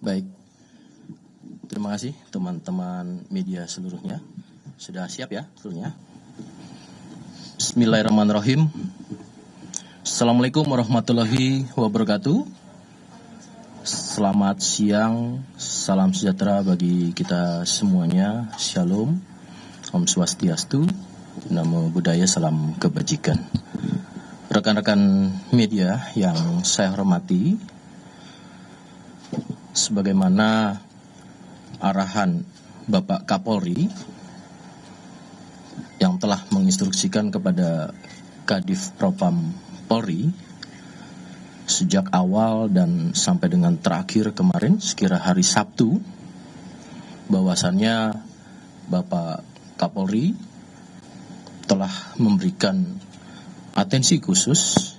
Baik, terima kasih teman-teman media seluruhnya. Sudah siap ya seluruhnya? Bismillahirrahmanirrahim. Assalamualaikum warahmatullahi wabarakatuh. Selamat siang, salam sejahtera bagi kita semuanya. Shalom, Om Swastiastu, Namo Buddhaya, salam kebajikan. Rekan-rekan media yang saya hormati, sebagaimana arahan Bapak Kapolri yang telah menginstruksikan kepada Kadif Propam Polri sejak awal dan sampai dengan terakhir kemarin sekira hari Sabtu, bahwasannya Bapak Kapolri telah memberikan atensi khusus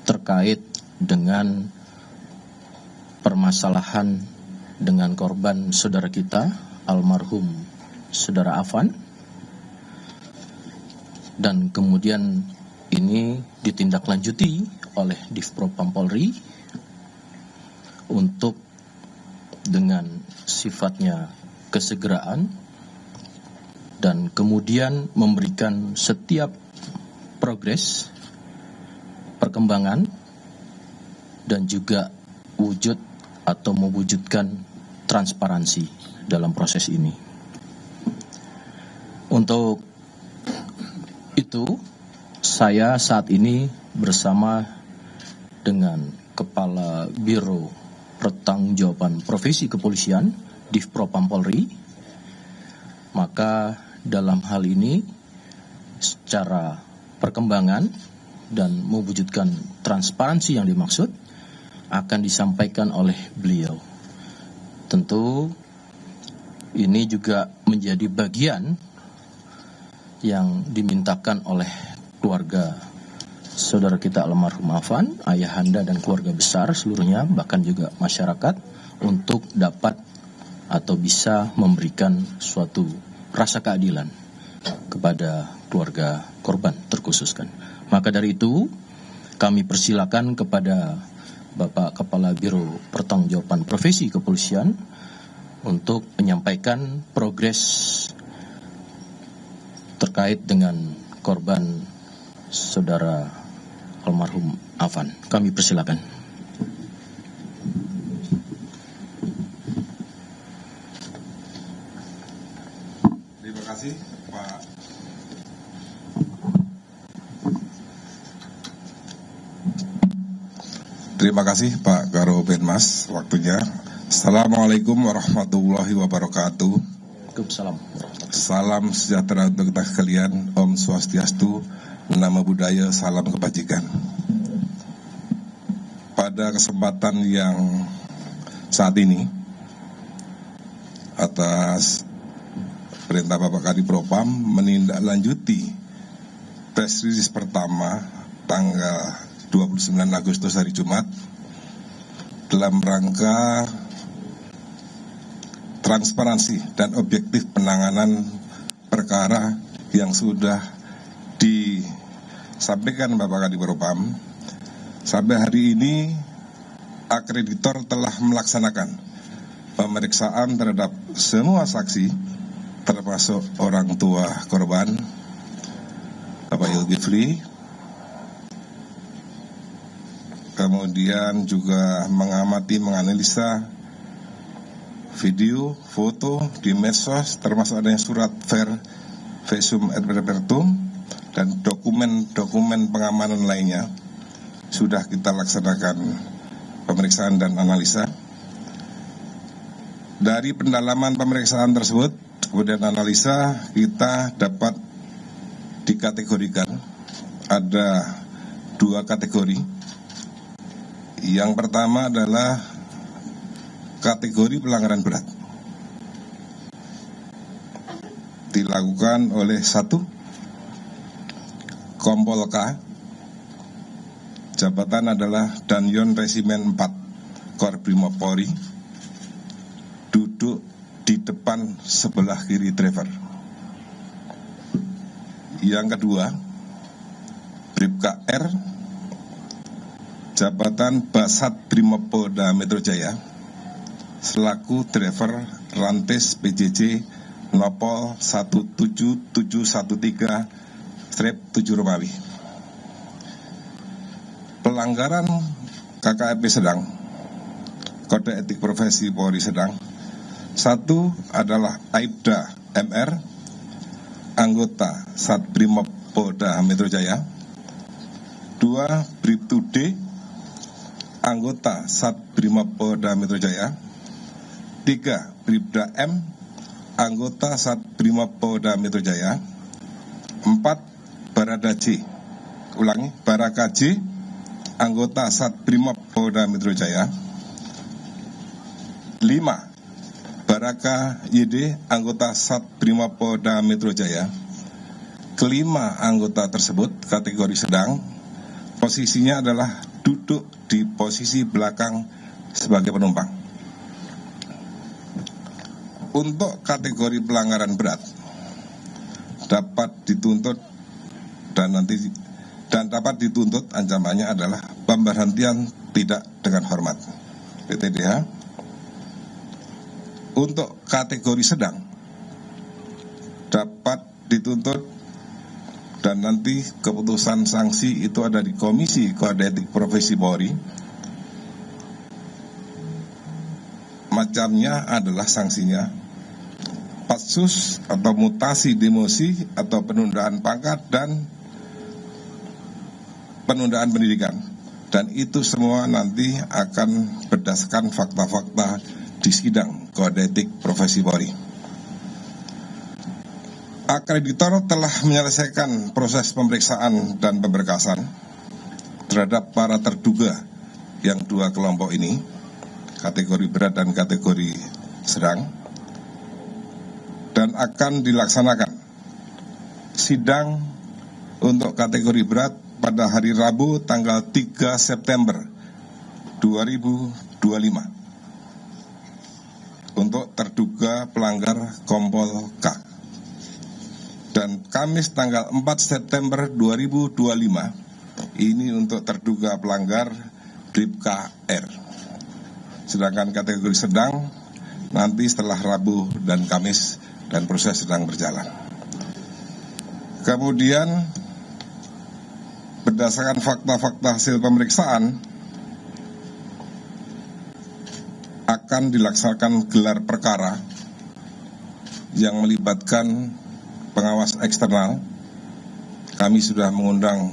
terkait dengan permasalahan dengan korban saudara kita, almarhum saudara Afan, dan kemudian ini ditindaklanjuti oleh Divpropam Polri untuk dengan sifatnya kesegeraan dan kemudian memberikan setiap progres, perkembangan, dan juga wujud atau mewujudkan transparansi dalam proses ini. Untuk itu, saya saat ini bersama dengan Kepala Biro Pertanggungjawaban Profesi Kepolisian, Divpropam Polri. Maka dalam hal ini, secara perkembangan dan mewujudkan transparansi yang dimaksud, akan disampaikan oleh beliau. Tentu ini juga menjadi bagian yang dimintakan oleh keluarga saudara kita almarhum Afan, ayahanda dan keluarga besar seluruhnya, bahkan juga masyarakat, untuk dapat atau bisa memberikan suatu rasa keadilan kepada keluarga korban terkhususkan. Maka dari itu kami persilakan kepada Bapak Kepala Biro Pertanggungjawaban Profesi Kepolisian untuk menyampaikan progres terkait dengan korban saudara almarhum Afan. Kami persilakan. Terima kasih Pak. Terima kasih Pak Karo Penmas waktunya. Assalamualaikum warahmatullahi wabarakatuh. Waalaikumsalam. Salam sejahtera untuk kita sekalian. Om Swastiastu, Namo Buddhaya, salam kebajikan. Pada kesempatan yang saat ini, atas perintah Bapak Kadif Propam menindaklanjuti press release pertama tanggal 29 Agustus hari Jumat dalam rangka transparansi dan objektif penanganan perkara yang sudah disampaikan Bapak Kadif Propam. Sampai hari ini akreditor telah melaksanakan pemeriksaan terhadap semua saksi, termasuk orang tua korban Bapak Zulkifli. Kemudian juga menganalisa video, foto di medsos, termasuk adanya surat visum et repertum dan dokumen-dokumen pengamanan lainnya. Sudah kita laksanakan pemeriksaan dan analisa. Dari pendalaman pemeriksaan tersebut, kemudian analisa, kita dapat dikategorikan ada 2 kategori. Yang pertama adalah kategori pelanggaran berat, dilakukan oleh 1 Kompol K, jabatan adalah Danyon Resimen 4 Korbrimob Polri, duduk di depan sebelah kiri driver. Yang kedua, Bribka R, jabatan Basat Brimopolda Metro Jaya, selaku driver Rantis PJJ Nopol 17713-7 Romawi. Pelanggaran KKP sedang, Kode Etik Profesi Polri sedang. 1 adalah Aibda MR, anggota Satbrimob Polda Metro Jaya. 2 Bribtu D, anggota Satbrimob Polda Metro Jaya. 3 Bribda M, anggota Satbrimob Polda Metro Jaya. 4 Barada J, Baraka J, anggota Satbrimob Polda Metro Jaya. 5 Baraka YD, anggota Satbrimob Polda Metro Jaya. Kelima anggota tersebut kategori sedang, posisinya adalah duduk di posisi belakang sebagai penumpang. Untuk kategori pelanggaran berat dapat dituntut dan dapat dituntut ancamannya adalah pemberhentian tidak dengan hormat (PTDH). Untuk kategori sedang dapat dituntut dan nanti keputusan sanksi itu ada di Komisi Kode Etik Profesi Polri. Macamnya adalah sanksinya patsus atau mutasi demosi atau penundaan pangkat dan penundaan pendidikan. Dan itu semua nanti akan berdasarkan fakta-fakta di sidang Kode Etik Profesi Polri. Akreditor telah menyelesaikan proses pemeriksaan dan pemberkasan terhadap para terduga yang 2 kelompok ini, kategori berat dan kategori sedang, dan akan dilaksanakan sidang untuk kategori berat pada hari Rabu tanggal 3 September 2025 untuk terduga pelanggar Kompol K. Dan Kamis tanggal 4 September 2025 ini untuk terduga pelanggar Bribka R. Sedangkan kategori sedang nanti setelah Rabu dan Kamis dan proses sedang berjalan. Kemudian berdasarkan fakta-fakta hasil pemeriksaan akan dilaksanakan gelar perkara yang melibatkan pengawas eksternal. Kami sudah mengundang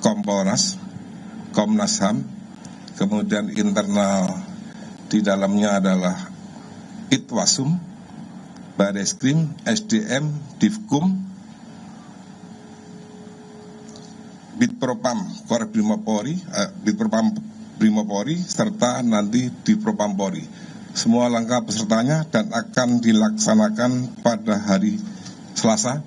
Kompolnas, Komnas HAM, kemudian internal di dalamnya adalah Itwasum, Bareskrim, SDM, Divkum, Bitpropam Korbrimob Polri, Bitpropam Brimopolri, serta nanti di Propam Polri. Semua lengkap pesertanya dan akan dilaksanakan pada hari Selasa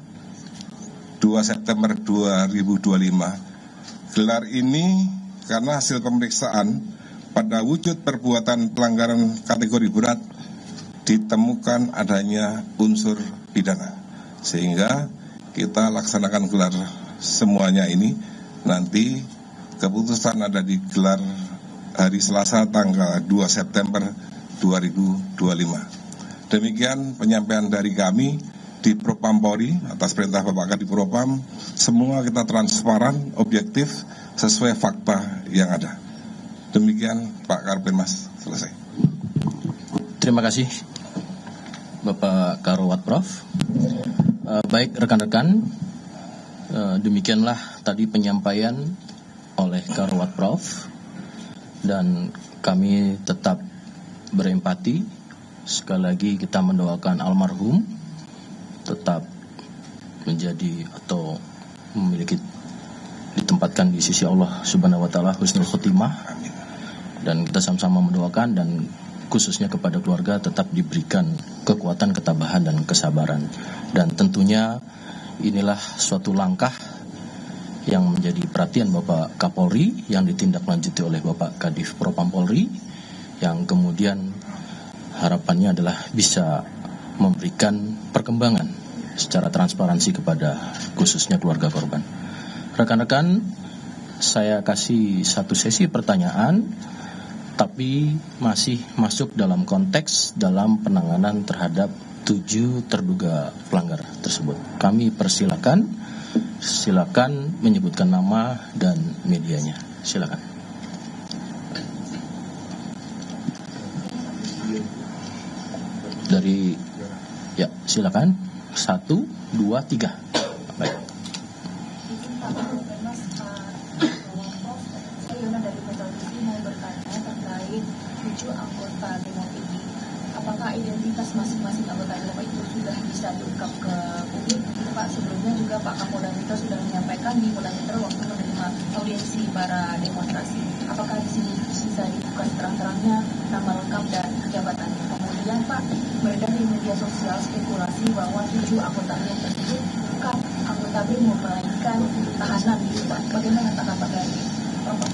2 September 2025. Gelar ini karena hasil pemeriksaan pada wujud perbuatan pelanggaran kategori berat ditemukan adanya unsur pidana, sehingga kita laksanakan gelar semuanya ini. Nanti keputusan ada di gelar hari Selasa tanggal 2 September 2025. Demikian penyampaian dari kami di Propam Polri atas perintah Bapak Kadif Propam. Semua kita transparan, objektif, sesuai fakta yang ada. Demikian Pak Karpenmas, selesai. Terima kasih Bapak Karowat Prof. Baik rekan-rekan, demikianlah tadi penyampaian oleh Karowat Prof. Dan kami tetap berempati. Sekali lagi kita mendoakan almarhum tetap menjadi atau memiliki ditempatkan di sisi Allah Subhanahu wa taala husnul khotimah. Dan kita sama-sama mendoakan dan khususnya kepada keluarga tetap diberikan kekuatan, ketabahan dan kesabaran. Dan tentunya inilah suatu langkah yang menjadi perhatian Bapak Kapolri yang ditindaklanjuti oleh Bapak Kadif Propam Polri, yang kemudian harapannya adalah bisa memberikan perkembangan secara transparansi kepada khususnya keluarga korban. Rekan-rekan, saya kasih satu sesi pertanyaan tapi masih masuk dalam konteks dalam penanganan terhadap 7 terduga pelanggar tersebut. Kami silakan menyebutkan nama dan medianya. Silakan. Dari ya, silakan. 1, 2, 3. Baik. Anggota Brimob ini, apakah identitas masing-masing anggota Brimob itu sudah bisa diungkap ke publik? Itu Pak, sebelumnya juga Pak Kapolda Metro sudah menyampaikan di Polda Metro waktu menerima audiensi para demonstrasi. Apakah di sini bisa dibuka terang-terangnya nama lengkap dan jabatannya? Kemudian Pak, beredar di media sosial spekulasi bahwa 7 anggota Brimob tersebut bukan anggota Brimob melainkan tahanan gitu Pak. Bagaimana tanggapan dari Bapak?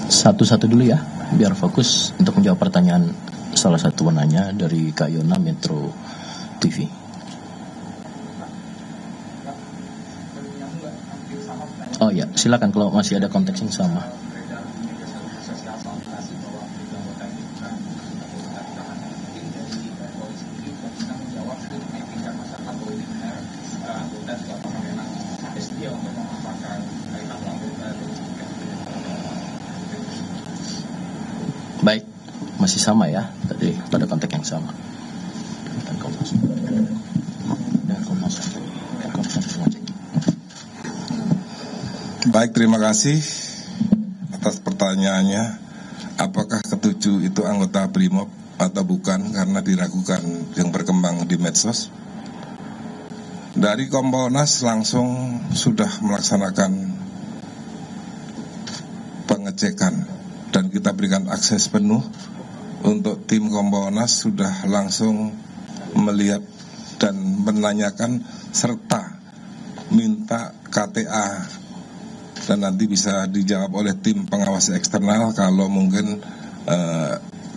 Satu-satu dulu ya, biar fokus untuk menjawab pertanyaan salah satu penanya dari Kak Yona Metro TV. Oh ya, silakan kalau masih ada konteks yang sama. Baik, masih sama ya, tadi pada konteks yang sama. Baik, terima kasih atas pertanyaannya. Apakah ketujuh itu anggota Brimob atau bukan, karena diragukan yang berkembang di medsos. Dari Kompolnas langsung sudah melaksanakan pengecekan dan kita berikan akses penuh untuk tim Kompolnas sudah langsung melihat dan menanyakan serta minta KTA dan nanti bisa dijawab oleh tim pengawas eksternal kalau mungkin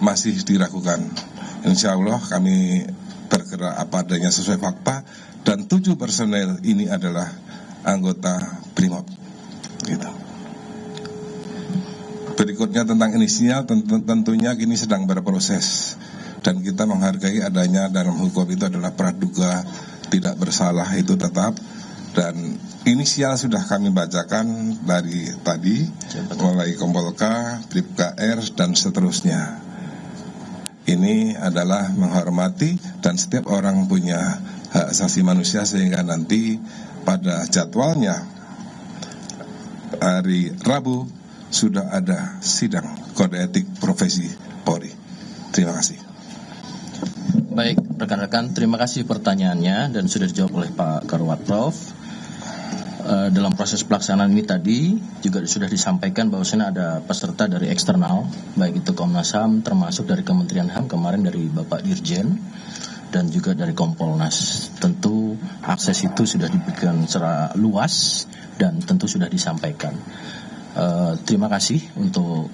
masih diragukan. Insya Allah kami bergerak apa adanya sesuai fakta dan 7 personel ini adalah anggota Brimob. Gitu. Berikutnya tentang inisial tentunya kini sedang berproses dan kita menghargai adanya dalam hukum itu adalah praduga tidak bersalah itu tetap, dan inisial sudah kami bacakan dari tadi mulai Kompol K, Bribka R dan seterusnya. Ini adalah menghormati dan setiap orang punya hak asasi manusia sehingga nanti pada jadwalnya hari Rabu sudah ada sidang kode etik profesi Polri. Terima kasih. Baik, rekan-rekan, terima kasih pertanyaannya dan sudah dijawab oleh Pak Karwat Prof. Dalam proses pelaksanaan ini tadi juga sudah disampaikan bahwasanya ada peserta dari eksternal, baik itu Komnas HAM termasuk dari Kementerian HAM kemarin dari Bapak Dirjen dan juga dari Kompolnas. Tentu akses itu sudah diberikan secara luas dan tentu sudah disampaikan. Terima kasih untuk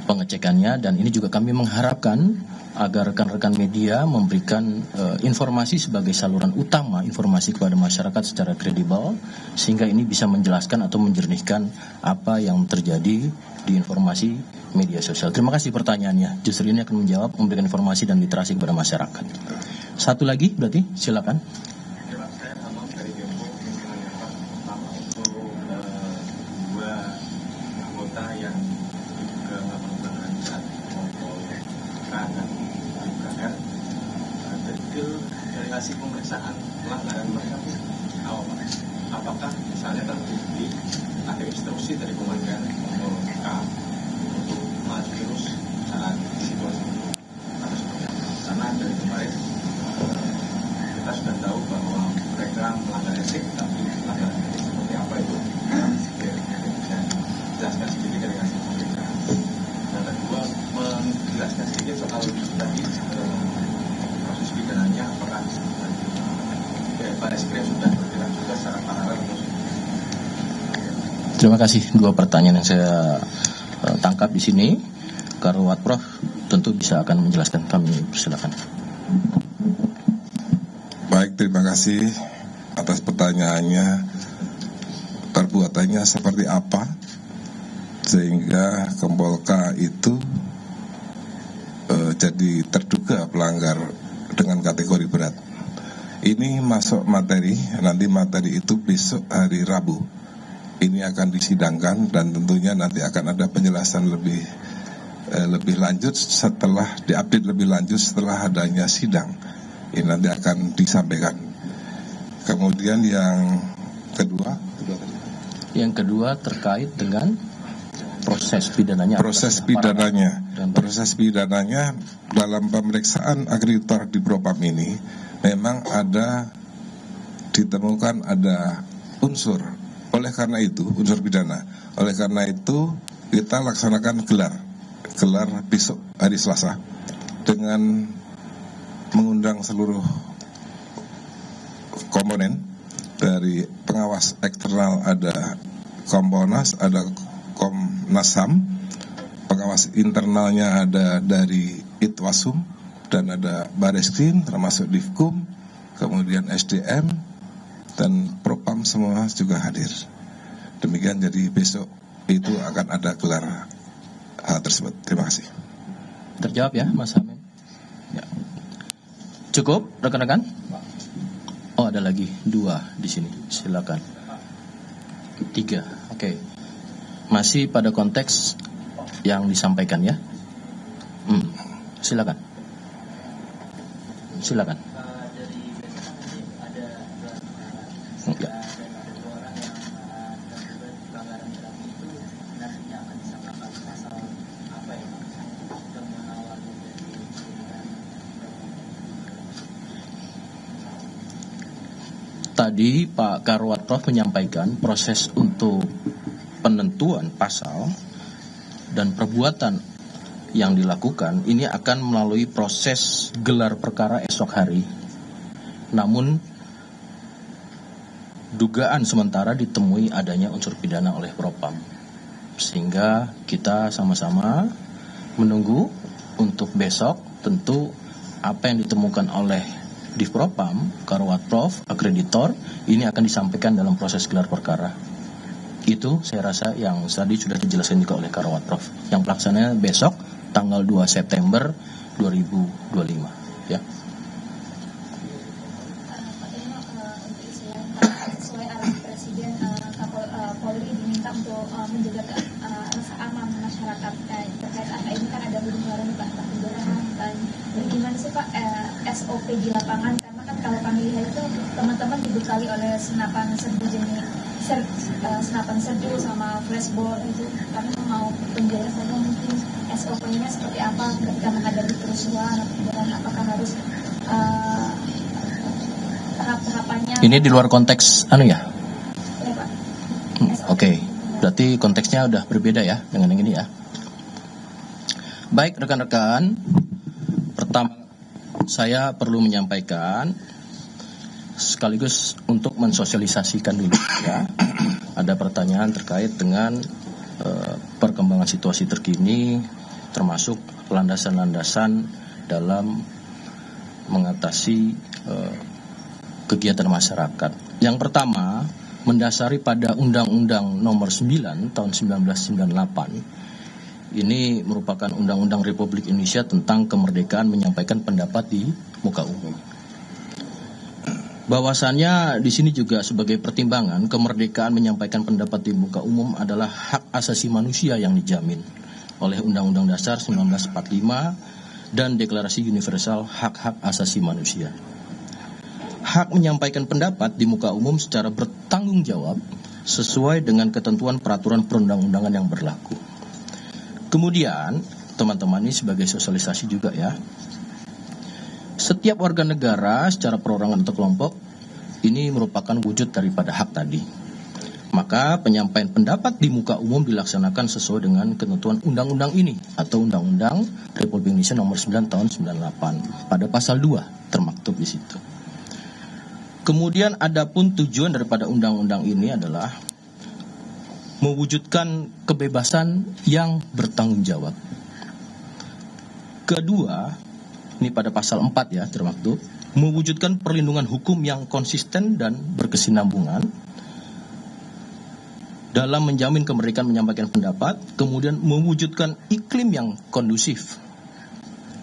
pengecekannya dan ini juga kami mengharapkan agar rekan-rekan media memberikan informasi sebagai saluran utama informasi kepada masyarakat secara kredibel sehingga ini bisa menjelaskan atau menjernihkan apa yang terjadi di informasi media sosial. Terima kasih pertanyaannya. Justru ini akan menjawab, memberikan informasi dan literasi kepada masyarakat. Satu lagi berarti silakan. Hasil pemeriksaan pelanggaran mereka apakah misalnya terbukti ada instruksi dari komandan Kompol K untuk maju terus saat situasi atau seperti apa? Karena dari kemarin kita sudah tahu bahwa mereka melanggar etik, tapi pelanggaran etik seperti apa itu bisa jelaskan sedikit dari hasil pemeriksaan. Dan kedua, menjelaskan sedikit soal tadi proses pidananya apakah Terima kasih. Dua pertanyaan yang saya tangkap di sini. Karwat Prof tentu bisa akan menjelaskan, kami persilakan. Baik, terima kasih atas pertanyaannya. Perbuatannya seperti apa? sehingga Kompol K itu jadi terduga pelanggar dengan kategori berat. Ini masuk materi, nanti materi itu besok hari Rabu. Ini akan disidangkan dan tentunya nanti akan ada penjelasan lebih lanjut setelah diupdate lebih lanjut setelah adanya sidang. Ini nanti akan disampaikan. Kemudian yang kedua terkait dengan proses pidananya. Proses pidananya dalam pemeriksaan akreditor di Propam ini memang ditemukan ada unsur. Oleh karena itu unsur pidana. Oleh karena itu kita laksanakan gelar besok hari Selasa dengan mengundang seluruh komponen. Dari pengawas eksternal ada Kompolnas, ada Komnas HAM, pengawas internalnya ada dari Itwasum dan ada Bareskrim termasuk Divkum, kemudian SDM dan Propam semua juga hadir. Demikian, jadi besok itu akan ada gelar hal tersebut. Terima kasih. Terjawab ya Mas Hamid? Ya. Cukup rekan-rekan? Oh, ada lagi 2 di sini. Silakan. 3. Oke. Masih pada konteks yang disampaikan ya. Silakan. Ya. Tadi Pak Karwatrof menyampaikan proses untuk penentuan pasal dan perbuatan yang dilakukan ini akan melalui proses gelar perkara esok hari. Namun dugaan sementara ditemui adanya unsur pidana oleh Propam, sehingga kita sama-sama menunggu untuk besok. Tentu apa yang ditemukan oleh Divpropam, Karwatrof, akreditor, ini akan disampaikan dalam proses gelar perkara. Itu saya rasa yang tadi sudah dijelaskan juga oleh Karwatrof. Yang pelaksananya besok tanggal 2 September 2025 ya. Sesuai arahan Presiden, Polri diminta untuk menjaga rasa aman masyarakat terkait angka ini. Kan ada huru-hara nih Pak, bagaimana sih Pak SOP di lapangan? Karena kan kalau kami lihat itu teman-teman dibekali oleh senapan serbu sama flashball itu. Kami mau penjelasannya mungkin SOP-nya seperti apa ketika menghadapi kerusuhan dan apakah harus tahap-tahapannya. Ini di luar konteks ya? Ya Pak. Oke. Berarti konteksnya udah berbeda ya dengan yang ini ya. Baik rekan-rekan, pertama saya perlu menyampaikan sekaligus untuk mensosialisasikan dulu ya. Ada pertanyaan terkait dengan perkembangan situasi terkini, termasuk landasan-landasan dalam mengatasi kegiatan masyarakat. Yang pertama, mendasari pada Undang-Undang Nomor 9 Tahun 1998. Ini merupakan Undang-Undang Republik Indonesia tentang kemerdekaan menyampaikan pendapat di muka umum. Bahwasannya di sini juga sebagai pertimbangan kemerdekaan menyampaikan pendapat di muka umum adalah hak asasi manusia yang dijamin oleh Undang-Undang Dasar 1945 dan Deklarasi Universal Hak-Hak Asasi Manusia. Hak menyampaikan pendapat di muka umum secara bertanggung jawab sesuai dengan ketentuan peraturan perundang-undangan yang berlaku. Kemudian, teman-teman ini sebagai sosialisasi juga ya. Setiap warga negara secara perorangan atau kelompok ini merupakan wujud daripada hak tadi. Maka penyampaian pendapat di muka umum dilaksanakan sesuai dengan ketentuan undang-undang ini atau Undang-Undang Republik Indonesia Nomor 9 Tahun 98 pada pasal 2 termaktub di situ. Kemudian adapun tujuan daripada undang-undang ini adalah mewujudkan kebebasan yang bertanggung jawab. Kedua, ini pada pasal 4 ya termaktub, mewujudkan perlindungan hukum yang konsisten dan berkesinambungan. dalam menjamin kemerdekaan menyampaikan pendapat, kemudian mewujudkan iklim yang kondusif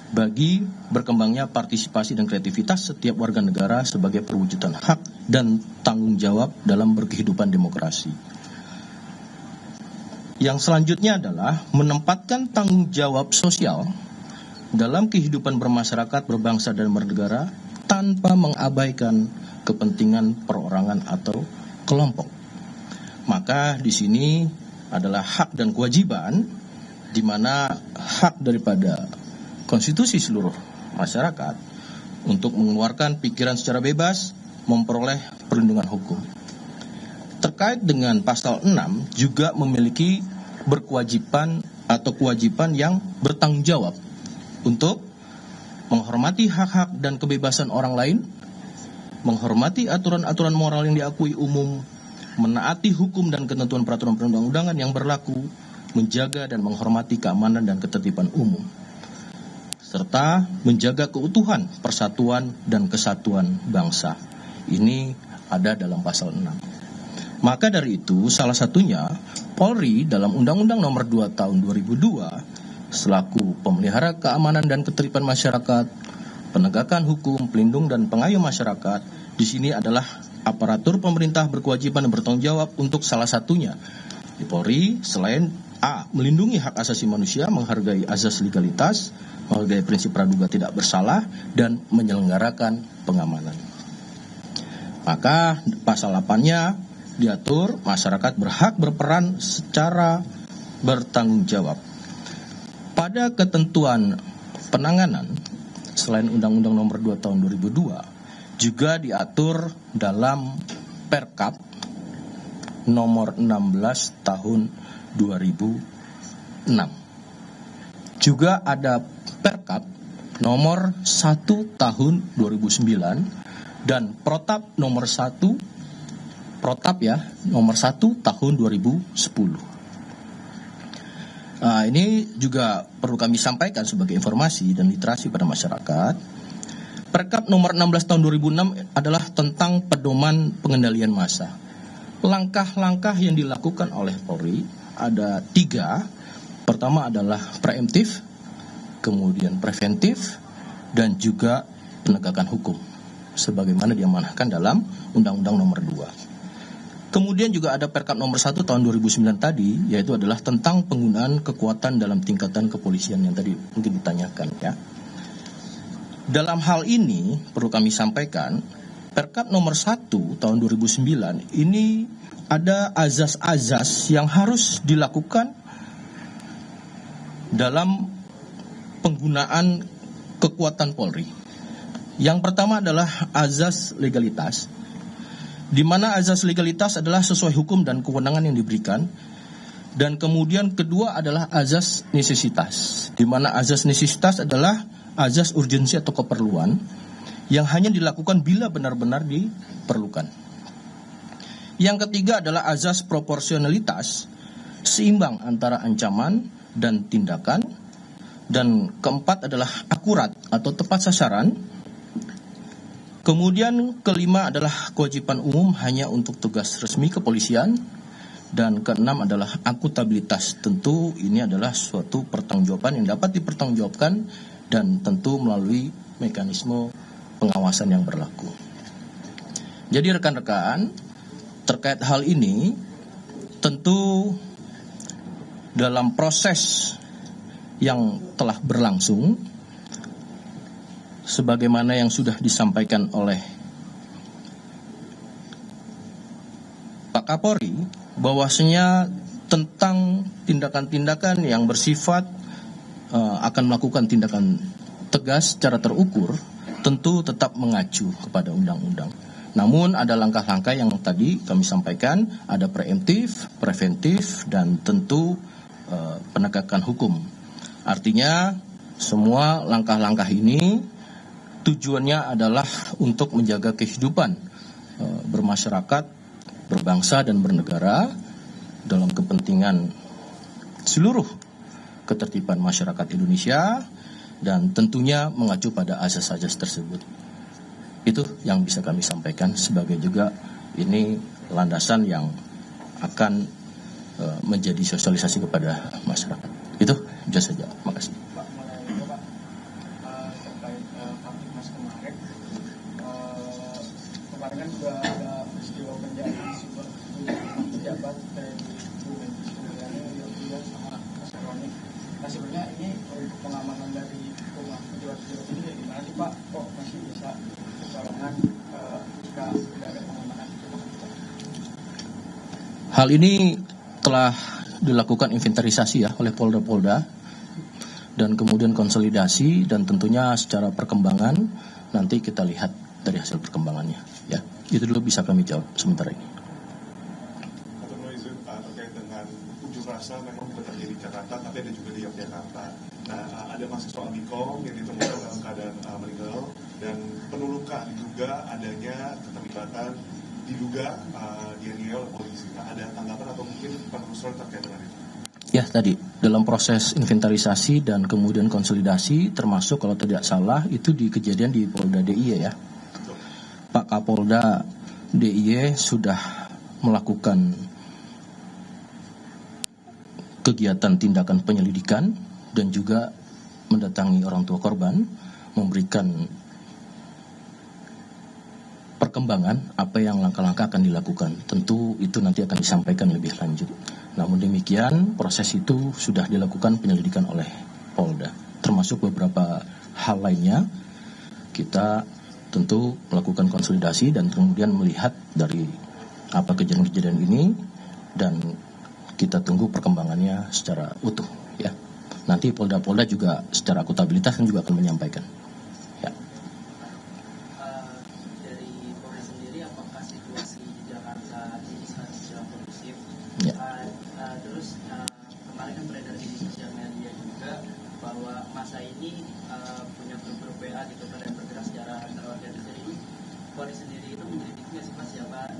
bagi berkembangnya partisipasi dan kreativitas setiap warga negara sebagai perwujudan hak dan tanggung jawab dalam berkehidupan demokrasi. Yang selanjutnya adalah menempatkan tanggung jawab sosial dalam kehidupan bermasyarakat, berbangsa, dan bernegara tanpa mengabaikan kepentingan perorangan atau kelompok. Maka di sini adalah hak dan kewajiban, di mana hak daripada konstitusi seluruh masyarakat untuk mengeluarkan pikiran secara bebas, memperoleh perlindungan hukum. Terkait dengan pasal 6 juga memiliki berkewajiban atau kewajiban yang bertanggung jawab untuk menghormati hak-hak dan kebebasan orang lain, menghormati aturan-aturan moral yang diakui umum, menaati hukum dan ketentuan peraturan perundang-undangan yang berlaku, menjaga dan menghormati keamanan dan ketertiban umum, serta menjaga keutuhan, persatuan, dan kesatuan bangsa. Ini ada dalam pasal 6. Maka dari itu, salah satunya Polri dalam Undang-Undang Nomor 2 Tahun 2002 selaku pemelihara keamanan dan ketertiban masyarakat, penegakan hukum, pelindung dan pengayom masyarakat, di sini adalah aparatur pemerintah berkewajiban dan bertanggung jawab untuk salah satunya. Di Polri selain A. melindungi hak asasi manusia, menghargai azas legalitas, menghargai prinsip praduga tidak bersalah, dan menyelenggarakan pengamanan. Maka pasal 8-nya diatur masyarakat berhak berperan secara bertanggung jawab. Pada ketentuan penanganan, selain Undang-Undang Nomor 2 Tahun 2002, juga diatur dalam Perkap Nomor 16 Tahun 2006. Juga ada Perkap Nomor 1 Tahun 2009 dan Protap Nomor 1 Tahun 2010. Ini juga perlu kami sampaikan sebagai informasi dan literasi pada masyarakat. Perkap nomor 16 tahun 2006 adalah tentang pedoman pengendalian massa. Langkah-langkah yang dilakukan oleh Polri ada 3. Pertama adalah preemptif, kemudian preventif, dan juga penegakan hukum, sebagaimana diamanahkan dalam Undang-Undang Nomor 2. Kemudian juga ada Perkap nomor 1 tahun 2009 tadi, yaitu adalah tentang penggunaan kekuatan dalam tingkatan kepolisian yang tadi mungkin ditanyakan ya. Dalam hal ini perlu kami sampaikan, Perkap nomor 1 tahun 2009 ini ada azas-azas yang harus dilakukan dalam penggunaan kekuatan Polri. Yang pertama adalah azas legalitas, di mana azas legalitas adalah sesuai hukum dan kewenangan yang diberikan. Dan kemudian kedua adalah azas nesesitas, di mana azas nesesitas adalah azas urgensi atau keperluan yang hanya dilakukan bila benar-benar diperlukan. Yang ketiga adalah azas proporsionalitas, seimbang antara ancaman dan tindakan. Dan keempat adalah akurat atau tepat sasaran. Kemudian kelima adalah kewajiban umum hanya untuk tugas resmi kepolisian. Dan keenam adalah akuntabilitas. Tentu ini adalah suatu pertanggungjawaban yang dapat dipertanggungjawabkan dan tentu melalui mekanisme pengawasan yang berlaku. Jadi rekan-rekan, terkait hal ini tentu dalam proses yang telah berlangsung, sebagaimana yang sudah disampaikan oleh Pak Kapolri, bahwasanya tentang tindakan-tindakan yang bersifat akan melakukan tindakan tegas secara terukur, tentu tetap mengacu kepada undang-undang. Namun ada langkah-langkah yang tadi kami sampaikan, ada preemptif, preventif, dan tentu penegakan hukum. Artinya semua langkah-langkah ini tujuannya adalah untuk menjaga kehidupan bermasyarakat, berbangsa dan bernegara dalam kepentingan seluruh ketertiban masyarakat Indonesia, dan tentunya mengacu pada azas-azas tersebut. Itu yang bisa kami sampaikan, sebagai juga ini landasan yang akan menjadi sosialisasi kepada masyarakat. Itu saja. Terima kasih. Pak, terkait Kamtibmas kemarin kan juga ada peristiwa penjarahan pejabat dari Bu Menteri Sumberani yang sama Mas Roni. Nah sebenarnya ini untuk pengamanan dari rumah pejabat-pejabat ini kayak gimana sih Pak? Kok masih bisa kecolongan jika tidak ada pengamanan? Hal ini telah dilakukan inventarisasi ya oleh Polda-Polda dan kemudian konsolidasi, dan tentunya secara perkembangan nanti kita lihat dari hasil perkembangannya ya. Itu dulu bisa kami jawab sementara ini. Terkait dengan unjuk rasa memang bukan terjadi di Jakarta tapi ada juga di Yogyakarta. Nah, ada mahasiswa Amikom yang ditemukan dalam keadaan meninggal, dan penulukan juga adanya keterlibatan diduga dianiaya oleh polisi. Nah, ada tanggapan atau mungkin penelusuran terkait dengan itu? Ya, tadi dalam proses inventarisasi dan kemudian konsolidasi, termasuk kalau tidak salah itu di kejadian di Polda DIY ya. Pak Kapolda DIY sudah melakukan kegiatan tindakan penyelidikan dan juga mendatangi orang tua korban, memberikan perkembangan apa yang langkah-langkah akan dilakukan. Tentu itu nanti akan disampaikan lebih lanjut. Namun demikian proses itu sudah dilakukan penyelidikan oleh Polda. Termasuk beberapa hal lainnya kita tentu melakukan konsolidasi dan kemudian melihat dari apa kejadian-kejadian ini, dan kita tunggu perkembangannya secara utuh ya. Nanti Polda-Polda juga secara akutabilitas kan juga akan menyampaikan. Ya. Dari Polri sendiri, apakah situasi di Jakarta ini sedang kondusif? Ya. Terus kemarin kan beredar di sosial media juga bahwa masa ini punya grup WA gitu pada yang bergerak secara terorganisir ini. Polri sendiri itu menyelidiki sih Mas siapa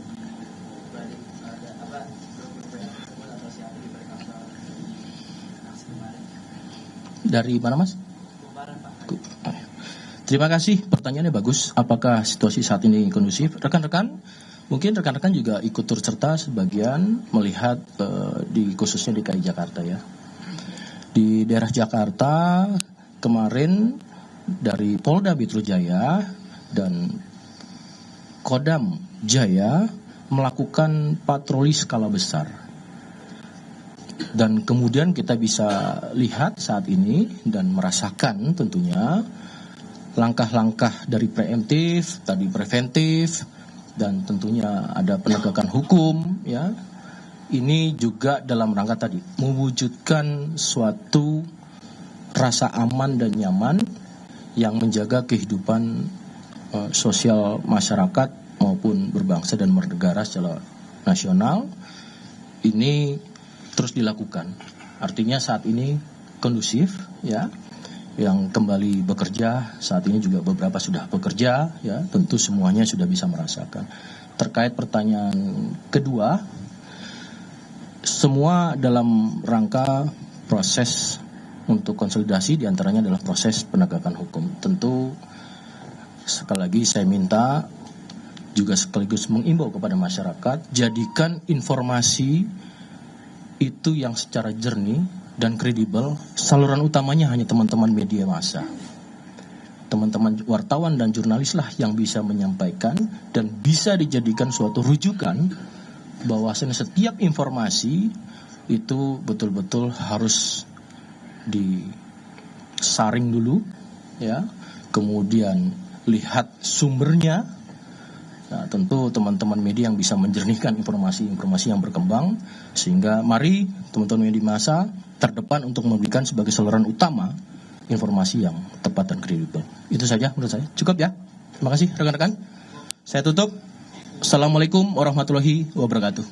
balik ada grup WA tersebut atau siapa di balik aksi kemarin? Dari mana Mas? Kumparan Pak. Terima kasih, pertanyaannya bagus. Apakah situasi saat ini kondusif? Rekan-rekan, mungkin rekan-rekan juga ikut turut serta sebagian melihat di khususnya di DKI Jakarta ya. Di daerah Jakarta kemarin dari Polda Metro Jaya dan Kodam Jaya melakukan patroli skala besar. Dan kemudian kita bisa lihat saat ini dan merasakan tentunya langkah-langkah dari preemptif, tadi preventif, dan tentunya ada penegakan hukum ya. Ini juga dalam rangka tadi mewujudkan suatu rasa aman dan nyaman yang menjaga kehidupan sosial masyarakat maupun berbangsa dan bernegara secara nasional. Ini terus dilakukan. Artinya saat ini kondusif ya. Yang kembali bekerja saat ini juga beberapa sudah bekerja ya, tentu semuanya sudah bisa merasakan. Terkait pertanyaan kedua, semua dalam rangka proses untuk konsolidasi, diantaranya adalah proses penegakan hukum. Tentu sekali lagi saya minta juga sekaligus mengimbau kepada masyarakat, jadikan informasi itu yang secara jernih dan kredibel. Saluran utamanya hanya teman-teman media massa, teman-teman wartawan dan jurnalis lah yang bisa menyampaikan dan bisa dijadikan suatu rujukan bahwasanya setiap informasi itu betul-betul harus disaring dulu ya, kemudian lihat sumbernya. Nah, tentu teman-teman media yang bisa menjernihkan informasi-informasi yang berkembang, sehingga mari teman-teman media massa terdepan untuk memberikan sebagai saluran utama informasi yang tepat dan kredibel. Itu saja menurut saya. Cukup ya. Terima kasih rekan-rekan. Saya tutup. Assalamualaikum warahmatullahi wabarakatuh.